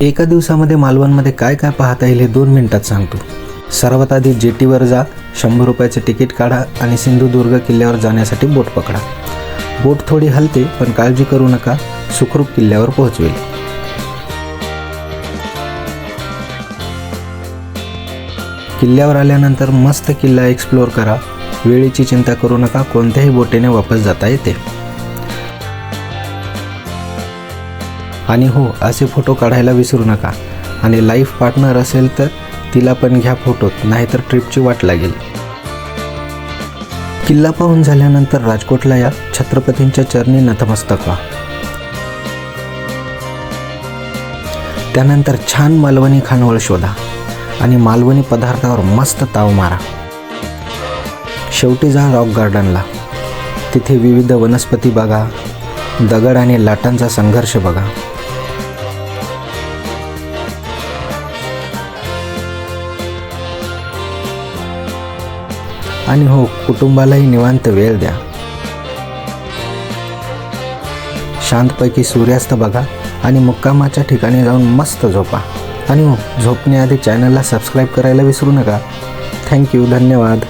एका दिवसामध्ये मालवणमध्ये काय काय पाहता येईल हे 2 मिनिटात सांगतो। सर्वात आधी जेटीवर जा, 100 रुपयाचे तिकीट काढा आणि सिंधुदुर्ग किल्ल्यावर जाण्यासाठी बोट पकडा। बोट थोडी हलते पण काळजी करू नका, सुखरूप किल्ल्यावर पोहोचवेल। किल्ल्यावर आल्यानंतर मस्त किल्ला एक्सप्लोअर करा, वेळेची चिंता करू नका, कोणत्याही बोटीने वापस जाता येते। आणि हो, असे फोटो काढायला विसरू नका आणि लाईफ पार्टनर असेल तर तिला पण घ्या फोटोत, नाहीतर ट्रिपची वाट लागेल। किल्ला पाहून झाल्यानंतर राजकोटला या, छत्रपतींच्या चरणी नतमस्तक व्हा। त्यानंतर छान मालवणी खानवळ शोधा आणि मालवणी पदार्थावर मस्त ताव मारा। शेवटी जा रॉक गार्डनला, तिथे विविध वनस्पती बघा, दगड आणि लाटांचा संघर्ष बघा। आणि हो, कुटुंबालाही निवांत वेळ द्या। शांतपैकी सूर्यास्त बघा आणि मुक्कामाच्या ठिकाणी जाऊन मस्त झोपा। आणि हो, झोपण्याआधी चॅनलला सबस्क्राईब करायला विसरू नका। थँक्यू, धन्यवाद।